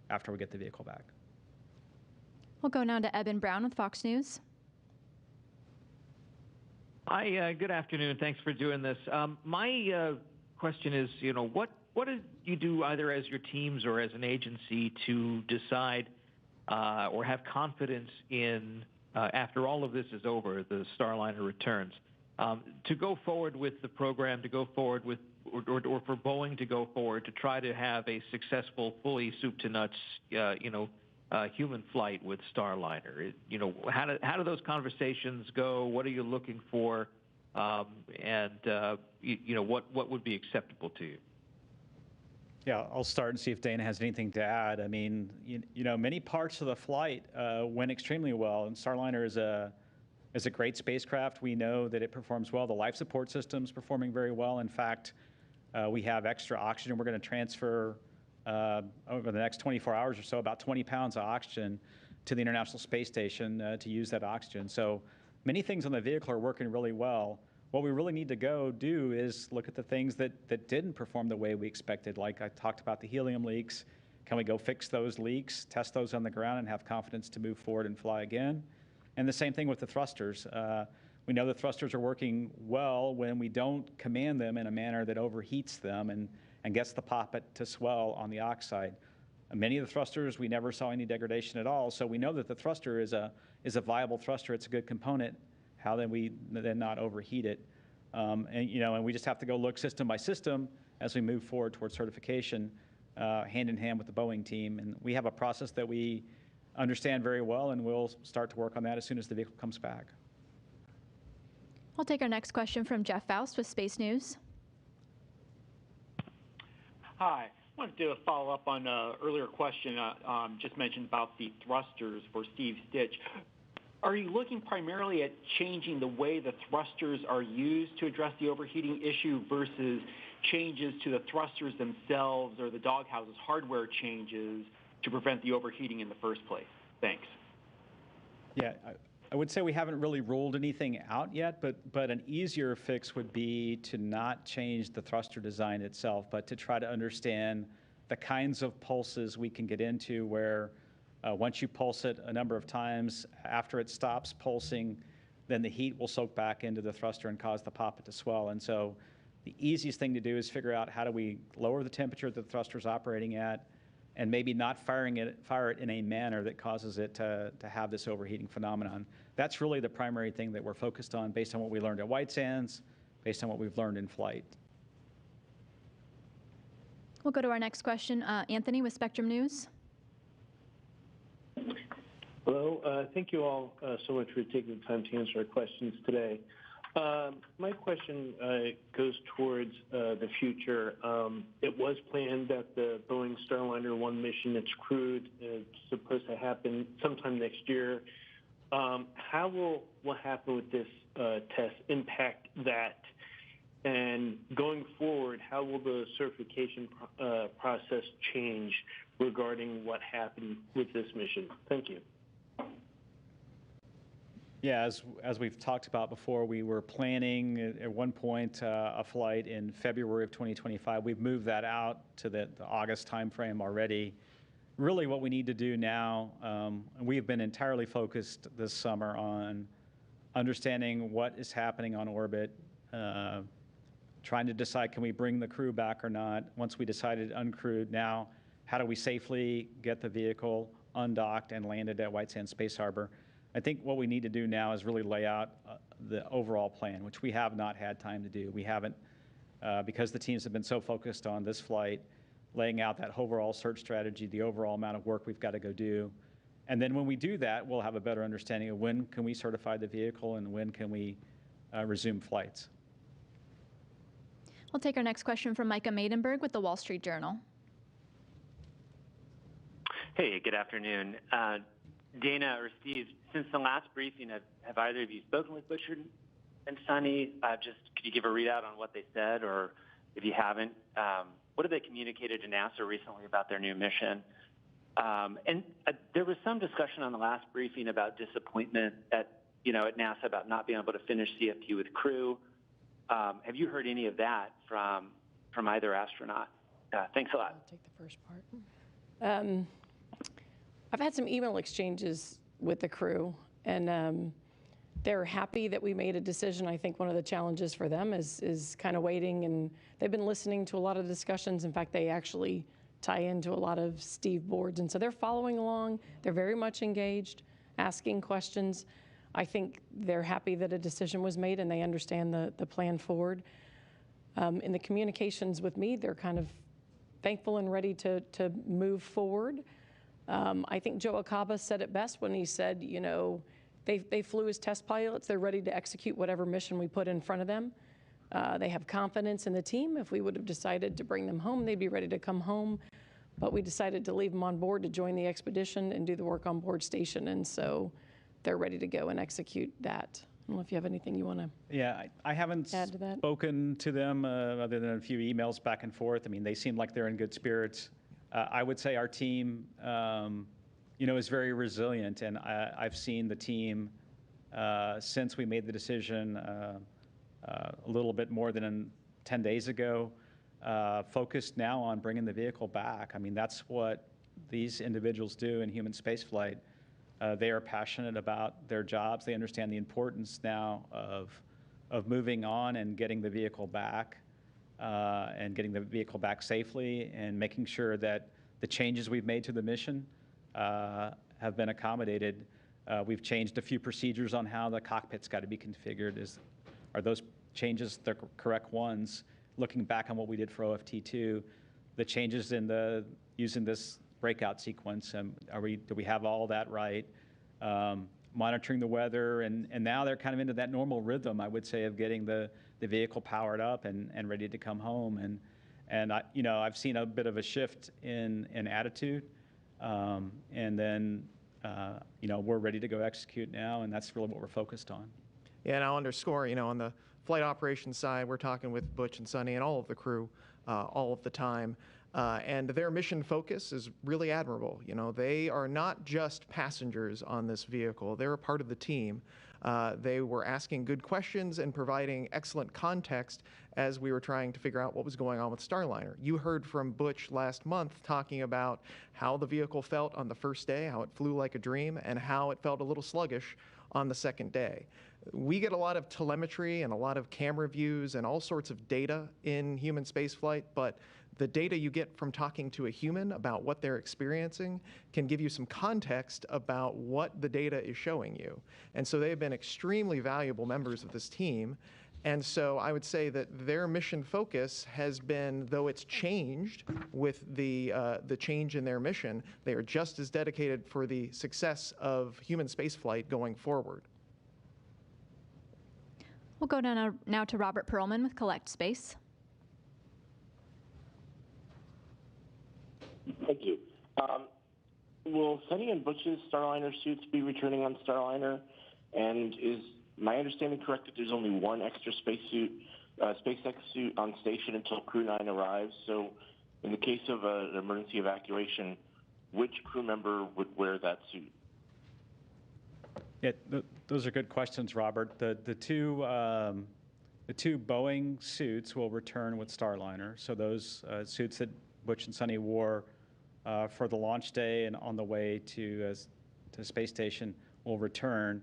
after we get the vehicle back. We'll go now to Eben Brown with Fox News. Hi, good afternoon. Thanks for doing this. My question is, what do you do either as your teams or as an agency to decide or have confidence in, after all of this is over, the Starliner returns, to go forward with the program, to go forward with, or for Boeing to go forward to try to have a successful, fully soup to nuts, human flight with Starliner? How do those conversations go? What are you looking for? What would be acceptable to you? Yeah, I'll start and see if Dana has anything to add. I mean, many parts of the flight went extremely well, and Starliner is a great spacecraft. We know that it performs well. The life support system's performing very well. In fact, we have extra oxygen. We're going to transfer over the next 24 hours or so about 20 pounds of oxygen to the International Space Station to use that oxygen. So many things on the vehicle are working really well. What we really need to go do is look at the things that didn't perform the way we expected. Like I talked about the helium leaks. Can we go fix those leaks, test those on the ground, and have confidence to move forward and fly again? And the same thing with the thrusters. We know the thrusters are working well when we don't command them in a manner that overheats them and gets the poppet to swell on the oxide. Many of the thrusters, we never saw any degradation at all. So we know that the thruster is a viable thruster. It's a good component. How then we then not overheat it? And we just have to go look system by system as we move forward towards certification, hand in hand with the Boeing team. And we have a process that we understand very well, and we'll start to work on that as soon as the vehicle comes back. We'll take our next question from Jeff Faust with Space News. Hi. I wanted to follow up on an earlier question just mentioned about the thrusters for Steve Stitch. Are you looking primarily at changing the way the thrusters are used to address the overheating issue versus changes to the thrusters themselves or the doghouse's hardware changes to prevent the overheating in the first place? Thanks. Yeah, I would say we haven't really ruled anything out yet, but an easier fix would be to not change the thruster design itself, but to try to understand the kinds of pulses we can get into where once you pulse it a number of times, after it stops pulsing, then the heat will soak back into the thruster and cause the poppet to swell. And so the easiest thing to do is figure out how do we lower the temperature that the thruster is operating at and maybe not fire it in a manner that causes it to have this overheating phenomenon. That's really the primary thing that we're focused on based on what we learned at White Sands, based on what we've learned in flight. We'll go to our next question. Anthony with Spectrum News. Hello. Thank you all so much for taking the time to answer our questions today. My question goes towards the future. It was planned that the Boeing Starliner 1 mission, it's crewed, it's supposed to happen sometime next year. How will what happened with this test impact that? And going forward, how will the certification process change regarding what happened with this mission? Thank you. Yeah, as we've talked about before, we were planning at one point a flight in February of 2025. We've moved that out to the August timeframe already. Really what we need to do now, we've been entirely focused this summer on understanding what is happening on orbit, trying to decide can we bring the crew back or not. Once we decided uncrewed, now how do we safely get the vehicle undocked and landed at White Sands Space Harbor? I think what we need to do now is really lay out the overall plan, which we have not had time to do. We haven't, because the teams have been so focused on this flight, laying out that overall search strategy, the overall amount of work we've got to go do. And then when we do that, we'll have a better understanding of when can we certify the vehicle and when can we resume flights. We'll take our next question from Micah Maidenberg with the Wall Street Journal. Hey, good afternoon. Dana or Steve, since the last briefing, have either of you spoken with Butch and Suni? Could you give a readout on what they said, or if you haven't, what have they communicated to NASA recently about their new mission? And there was some discussion on the last briefing about disappointment at NASA about not being able to finish CFT with crew. Have you heard any of that from either astronaut? Thanks a lot. I'll take the first part. I've had some email exchanges with the crew, and they're happy that we made a decision. I think one of the challenges for them is kind of waiting, and they've been listening to a lot of discussions. In fact, they actually tie into a lot of Steve boards. And so they're following along. They're very much engaged, asking questions. I think they're happy that a decision was made and they understand the plan forward. In the communications with me, they're kind of thankful and ready to move forward. I think Joe Acaba said it best when he said, you know, they flew as test pilots. They're ready to execute whatever mission we put in front of them. They have confidence in the team. If we would have decided to bring them home, they'd be ready to come home. But we decided to leave them on board to join the expedition and do the work on board station. And so they're ready to go and execute that. I don't know if you have anything you want to I haven't add to that. spoken to them other than a few emails back and forth. I mean, they seem like they're in good spirits. I would say our team, you know, is very resilient, and I've seen the team since we made the decision a little bit more than 10 days ago, focused now on bringing the vehicle back. I mean, that's what these individuals do in human spaceflight. They are passionate about their jobs. They understand the importance now of moving on and getting the vehicle back safely, and making sure that the changes we've made to the mission have been accommodated. We've changed a few procedures on how the cockpit's got to be configured. Are those changes the correct ones? Looking back on what we did for OFT2, the changes in using this breakout sequence, do we have all that right? Monitoring the weather, and now they're kind of into that normal rhythm, I would say, of getting the vehicle powered up and ready to come home. And you know, I've seen a bit of a shift in attitude, and then you know, we're ready to go execute now, and that's really what we're focused on. Yeah, and I'll underscore, you know, on the flight operations side, we're talking with Butch and Suni and all of the crew all of the time. And their mission focus is really admirable. You know, they are not just passengers on this vehicle. They're a part of the team. They were asking good questions and providing excellent context as we were trying to figure out what was going on with Starliner. You heard from Butch last month talking about how the vehicle felt on the first day, how it flew like a dream, and how it felt a little sluggish on the second day. We get a lot of telemetry and a lot of camera views and all sorts of data in human spaceflight, but the data you get from talking to a human about what they're experiencing can give you some context about what the data is showing you. And so they've been extremely valuable members of this team. And so I would say that their mission focus has been, though it's changed with the change in their mission, they are just as dedicated for the success of human spaceflight going forward. We'll go now to Robert Perlman with Collect Space. Thank you. Will Suni and Butch's Starliner suits be returning on Starliner? And is my understanding correct that there's only one extra SpaceX suit on station until Crew 9 arrives? So in the case of an emergency evacuation, which crew member would wear that suit? Yeah, those are good questions, Robert. The two Boeing suits will return with Starliner. So those suits that Butch and Suni wore for the launch day and on the way to the space station will return.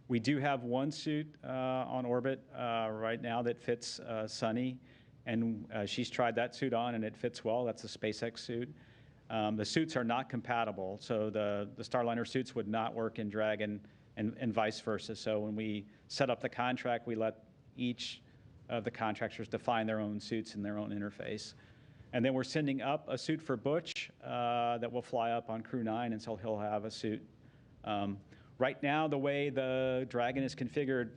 We do have one suit on orbit right now that fits Suni, and she's tried that suit on and it fits well. That's a SpaceX suit. The suits are not compatible, so the Starliner suits would not work in Dragon and vice versa. So when we set up the contract, we let each of the contractors define their own suits and their own interface. And then we're sending up a suit for Butch that will fly up on Crew 9, and so he'll have a suit. Right now, the way the Dragon is configured,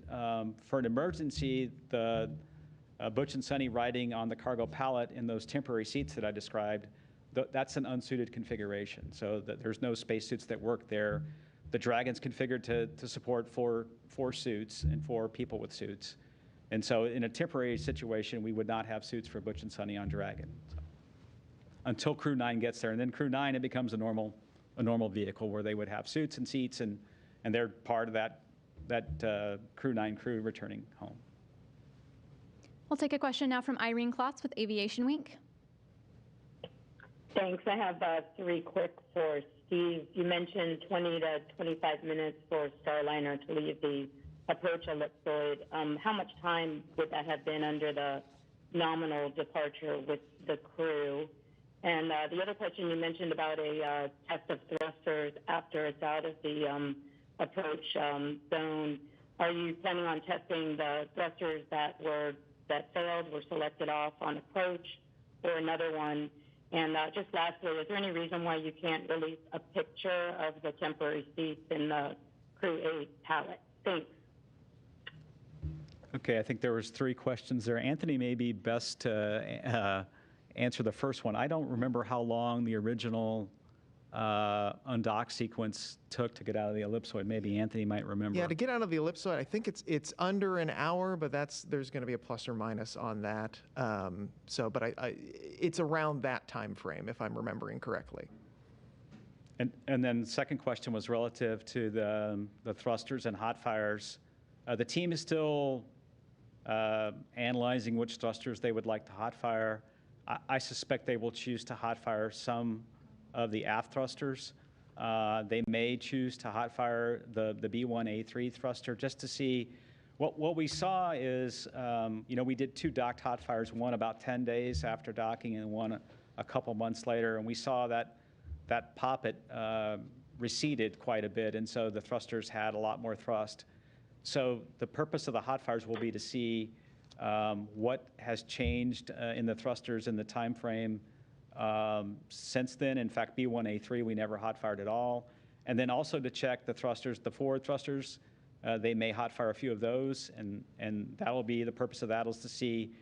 for an emergency, the Butch and Suni riding on the cargo pallet in those temporary seats that I described, that's an unsuited configuration. So there's no spacesuits that work there. The Dragon's configured to support four suits and 4 people with suits. And so in a temporary situation, we would not have suits for Butch and Suni on Dragon. So, until Crew 9 gets there. And then Crew 9, it becomes a normal vehicle where they would have suits and seats, and they're part of that Crew 9 crew returning home. We'll take a question now from Irene Klotz with Aviation Week. Thanks. I have 3 quick for Steve. You mentioned 20 to 25 minutes for Starliner to leave the approach ellipsoid. How much time would that have been under the nominal departure with the crew? And the other question you mentioned about a test of thrusters after it's out of the approach zone. Are you planning on testing the thrusters that failed, were selected off on approach, or another one? And just lastly, is there any reason why you can't release a picture of the temporary seats in the Crew 8 pallet? Thanks. Okay, I think there was 3 questions there. Anthony may be best to answer the first one. I don't remember how long the original undock sequence took to get out of the ellipsoid. Maybe Anthony might remember. Yeah, to get out of the ellipsoid, I think it's under an hour, but there's going to be a plus or minus on that. But it's around that time frame, if I'm remembering correctly. And then the second question was relative to the thrusters and hot fires. The team is still analyzing which thrusters they would like to hot fire. I suspect they will choose to hot fire some of the aft thrusters. They may choose to hot fire the B1A3 thruster just to see. What we saw is, we did 2 docked hot fires, one about 10 days after docking and one a couple months later, and we saw that poppet receded quite a bit, and so the thrusters had a lot more thrust. So the purpose of the hot fires will be to see what has changed in the thrusters in the time frame since then. In fact, B1A3 we never hot fired at all. And then also to check the thrusters, the forward thrusters. They may hot fire a few of those, and that will be the purpose of that, is to see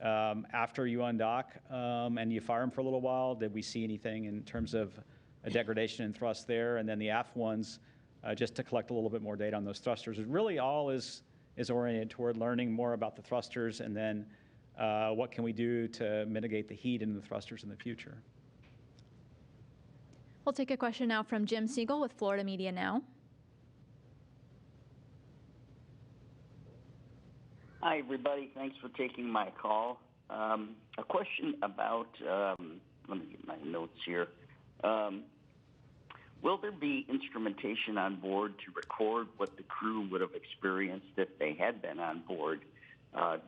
after you undock and you fire them for a little while, did we see anything in terms of a degradation in thrust there? And then the aft ones, just to collect a little bit more data on those thrusters. It really all is oriented toward learning more about the thrusters, and then what can we do to mitigate the heat in the thrusters in the future. We'll take a question now from Jim Siegel with Florida Media Now. Hi, everybody. Thanks for taking my call. A question about, let me get my notes here. Will there be instrumentation on board to record what the crew would have experienced if they had been on board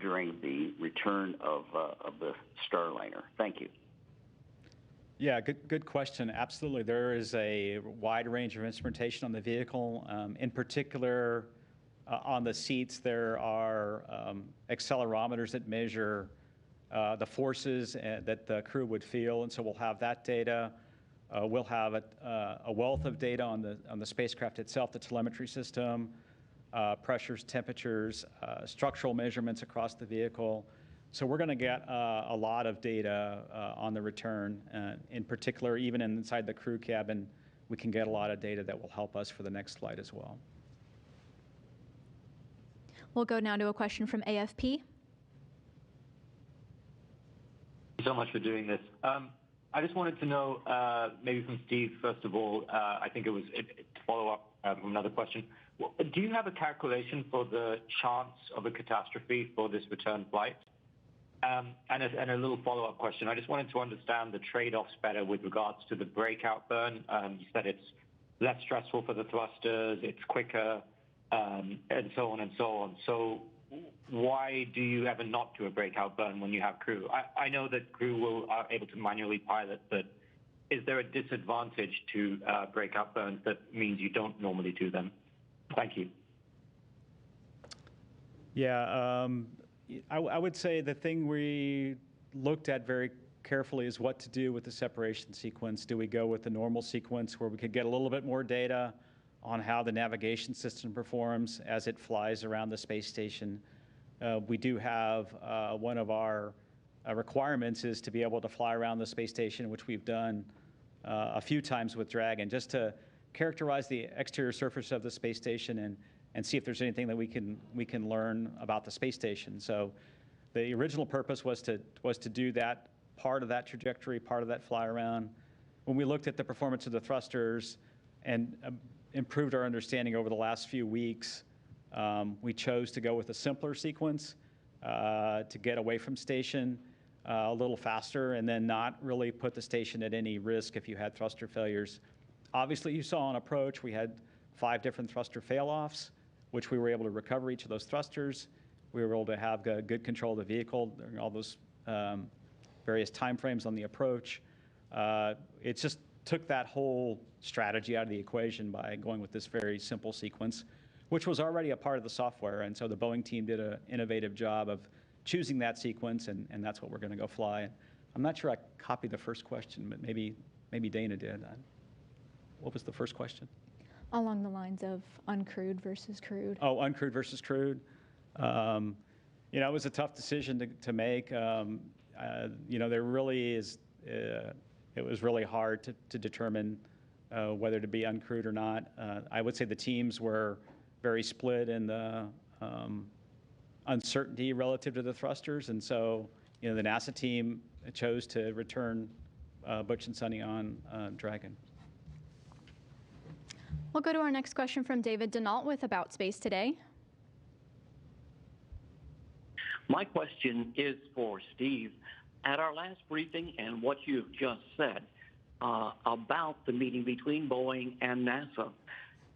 during the return of the Starliner? Thank you. Yeah, good question. Absolutely. There is a wide range of instrumentation on the vehicle. In particular, on the seats, there are accelerometers that measure the forces that the crew would feel, and so we'll have that data. We'll have a wealth of data on the spacecraft itself, the telemetry system, pressures, temperatures, structural measurements across the vehicle. So we're going to get a lot of data on the return. In particular, even inside the crew cabin, we can get a lot of data that will help us for the next flight as well. We'll go now to a question from AFP. Thank you so much for doing this. I just wanted to know, maybe from Steve, first of all, I think it was to follow up from another question. Do you have a calculation for the chance of a catastrophe for this return flight? And a little follow-up question. I just wanted to understand the trade-offs better with regards to the breakout burn. You said it's less stressful for the thrusters, it's quicker, and so on and so on. So why do you ever not do a breakout burn when you have crew? I know that crew are able to manually pilot, but is there a disadvantage to breakout burns that means you don't normally do them? Thank you. Yeah, I would say the thing we looked at very carefully is what to do with the separation sequence. Do we go with the normal sequence where we could get a little bit more data on how the navigation system performs as it flies around the space station? We do have one of our requirements is to be able to fly around the space station, which we've done a few times with Dragon, just to characterize the exterior surface of the space station and see if there's anything that we can learn about the space station. So the original purpose was to do that part of that trajectory, part of that fly around. When we looked at the performance of the thrusters and improved our understanding over the last few weeks, we chose to go with a simpler sequence to get away from station a little faster and then not really put the station at any risk if you had thruster failures. Obviously, you saw on approach, we had 5 different thruster fail-offs, which we were able to recover each of those thrusters. We were able to have good control of the vehicle during all those various timeframes on the approach. It just took that whole strategy out of the equation by going with this very simple sequence, which was already a part of the software. And so the Boeing team did an innovative job of choosing that sequence, and that's what we're going to go fly. I'm not sure I copied the first question, but maybe Dana did. What was the first question? Along the lines of uncrewed versus crewed. Oh, uncrewed versus crewed. You know, it was a tough decision to make. You know, there really is, it was really hard to determine whether to be uncrewed or not. I would say the teams were very split in the uncertainty relative to the thrusters. And so, you know, the NASA team chose to return Butch and Suni on Dragon. We'll go to our next question from David Denault with About Space Today. My question is for Steve. At our last briefing and what you've just said about the meeting between Boeing and NASA,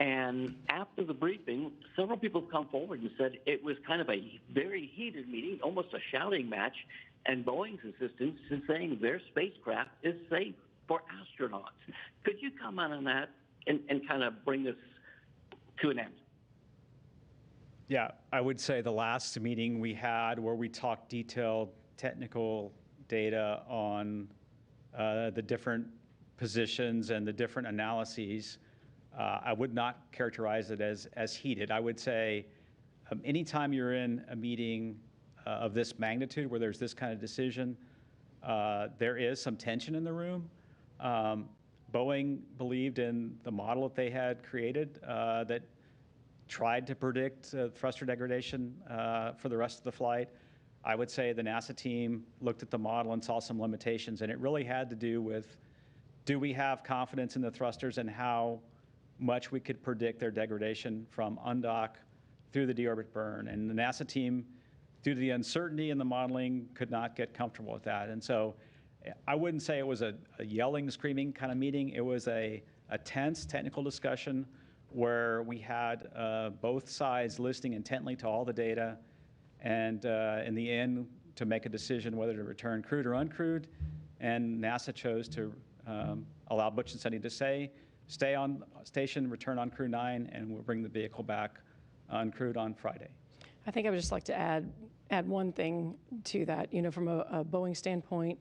and after the briefing, several people have come forward and said it was kind of a very heated meeting, almost a shouting match, and Boeing's insistence in saying their spacecraft is safe for astronauts. Could you comment on that and kind of bring this to an end? Yeah, I would say the last meeting we had where we talked detailed technical data on the different positions and the different analyses, I would not characterize it as heated. I would say anytime you're in a meeting of this magnitude where there's this kind of decision, there is some tension in the room. Boeing believed in the model that they had created that tried to predict thruster degradation for the rest of the flight. I would say the NASA team looked at the model and saw some limitations, and it really had to do with, do we have confidence in the thrusters and how much we could predict their degradation from undock through the deorbit burn? And the NASA team, due to the uncertainty in the modeling, could not get comfortable with that. And so I wouldn't say it was a yelling, screaming kind of meeting. It was a tense technical discussion where we had both sides listening intently to all the data, and in the end, to make a decision whether to return crewed or uncrewed. And NASA chose to allow Butch and Suni to stay on station, return on Crew 9, and we'll bring the vehicle back uncrewed on Friday. I think I would just like to add one thing to that. You know, from a Boeing standpoint,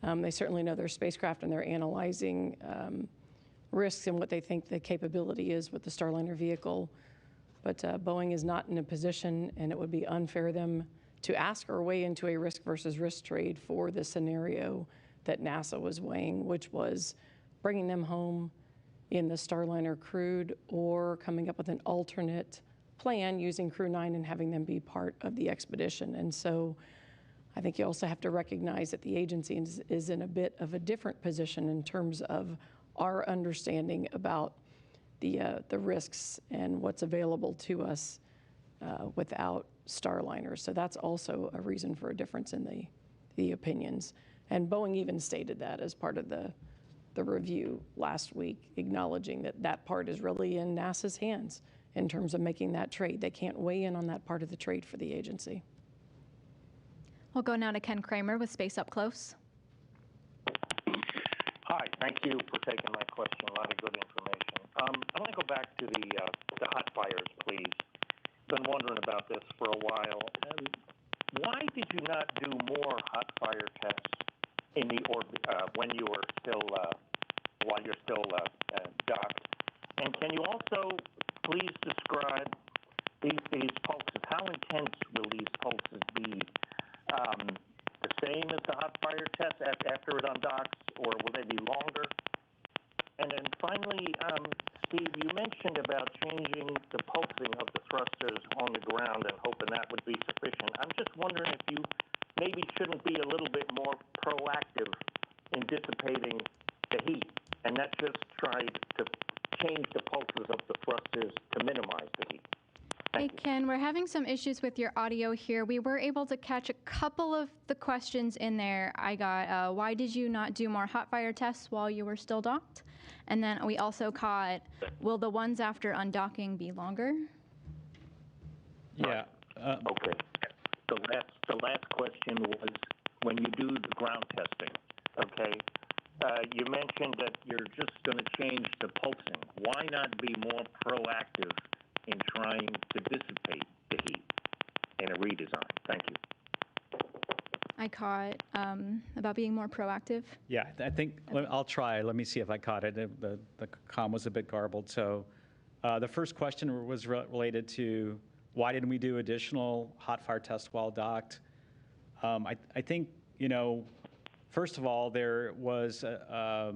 they certainly know their spacecraft, and they're analyzing risks and what they think the capability is with the Starliner vehicle. But Boeing is not in a position, and it would be unfair of them to ask or weigh into a risk versus risk trade for the scenario that NASA was weighing, which was bringing them home in the Starliner crewed or coming up with an alternate plan using Crew 9 and having them be part of the expedition. And so I think you also have to recognize that the agency is in a bit of a different position in terms of our understanding about the risks and what's available to us without Starliner. So that's also a reason for a difference in the opinions. And Boeing even stated that as part of the review last week, acknowledging that that part is really in NASA's hands in terms of making that trade. They can't weigh in on that part of the trade for the agency. We'll go now to Ken Kramer with Space Up Close. Hi, thank you for taking my question. A lot of good information. I want to go back to the hot fires, please. Been wondering about this for a while. Why did you not do more hot fire tests in the orbit when you were still while you're still docked? And can you also please describe these pulses? How intense will these pulses be? The same as the hot fire test after it undocks, or will they be longer? And then finally, Steve, you mentioned about changing the pulsing of the thrusters on the ground and hoping that would be sufficient. I'm just wondering if you maybe shouldn't be a little bit more proactive in dissipating the heat and not just try to change the pulses of the thrusters to minimize the heat. Hey, Ken, we're having some issues with your audio here. We were able to catch a couple of the questions in there. I got, why did you not do more hot fire tests while you were still docked? And then we also caught, will the ones after undocking be longer? Yeah. Okay. The last question was, when you do the ground testing, okay, in a redesign? Thank you. I caught about being more proactive. Yeah, I think I'll try. Let me see if I caught it. The comm was a bit garbled. So the first question was related to why didn't we do additional hot fire tests while docked? I think, first of all, there was a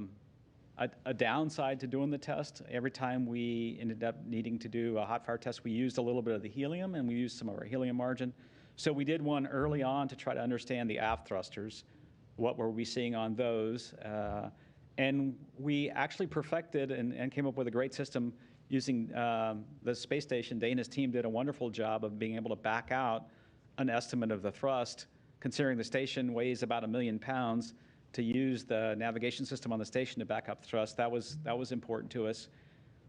downside to doing the test. Every time we ended up needing to do a hot fire test, we used a little bit of the helium, and we used some of our helium margin. So we did one early on to try to understand the aft thrusters. What were we seeing on those? And we actually perfected and came up with a great system using the space station. Dana's team did a wonderful job of being able to back out an estimate of the thrust, considering the station weighs about 1 million pounds, to use the navigation system on the station to back up thrust. That was important to us.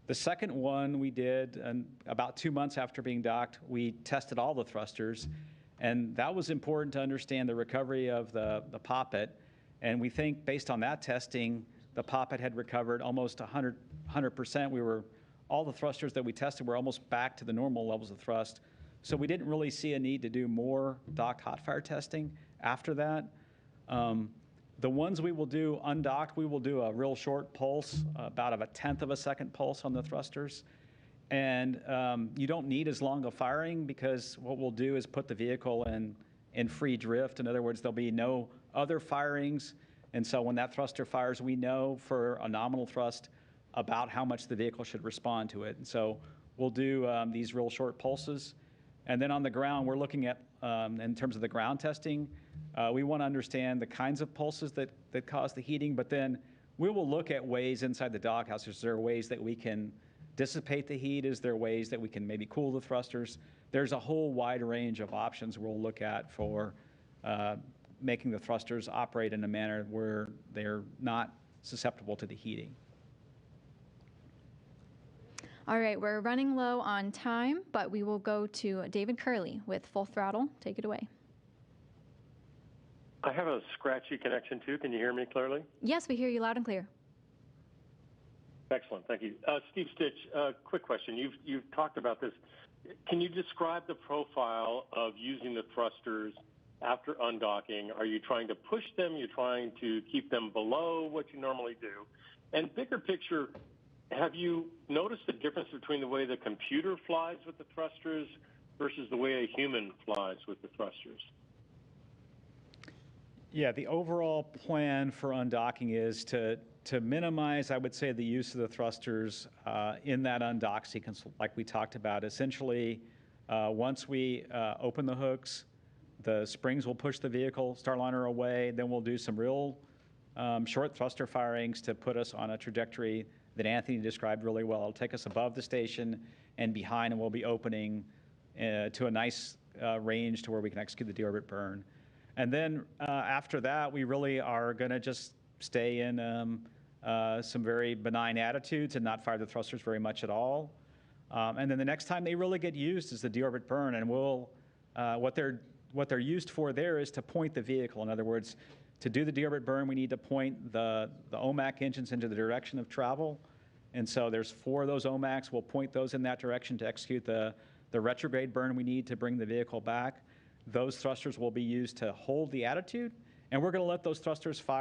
The second one we did, and about 2 months after being docked, we tested all the thrusters, and that was important to understand the recovery of the poppet. And we think, based on that testing, the poppet had recovered almost 100%. All the thrusters that we tested were almost back to the normal levels of thrust. So we didn't really see a need to do more docked hot fire testing after that. The ones we will do undocked, we will do a real short pulse, about a 1/10 of a second pulse on the thrusters. And you don't need as long a firing, because what we'll do is put the vehicle in free drift. In other words, there'll be no other firings. And so when that thruster fires, we know for a nominal thrust about how much the vehicle should respond to it. And so we'll do these real short pulses. And then on the ground, we're looking at, in terms of the ground testing, we want to understand the kinds of pulses that cause the heating, but then we will look at ways inside the doghouse. Is there ways that we can dissipate the heat? Is there ways that we can maybe cool the thrusters? There's a whole wide range of options we'll look at for making the thrusters operate in a manner where they're not susceptible to the heating. All right, we're running low on time, but we will go to David Curley with Full Throttle. Take it away. I have a scratchy connection too. Can you hear me clearly? Yes, we hear you loud and clear. Excellent, thank you. Steve Stitch, quick question. You've talked about this. Can you describe the profile of using the thrusters after undocking? Are you trying to push them? You're trying to keep them below what you normally do? And bigger picture, have you noticed a difference between the way the computer flies with the thrusters versus the way a human flies with the thrusters? Yeah, the overall plan for undocking is to minimize, I would say, the use of the thrusters in that undock sequence, like we talked about. Essentially, once we open the hooks, the springs will push the vehicle, Starliner, away. Then we'll do some real short thruster firings to put us on a trajectory that Anthony described really well. It'll take us above the station and behind, and we'll be opening to a nice range to where we can execute the deorbit burn. And then after that, we really are going to just stay in some very benign attitudes and not fire the thrusters very much at all. And then the next time they really get used is the deorbit burn, and we'll what they're used for there is to point the vehicle. In other words, to do the deorbit burn, we need to point the OMAC engines into the direction of travel. And so there's 4 of those OMACs. We'll point those in that direction to execute the retrograde burn we need to bring the vehicle back. Those thrusters will be used to hold the attitude, and we're going to let those thrusters fire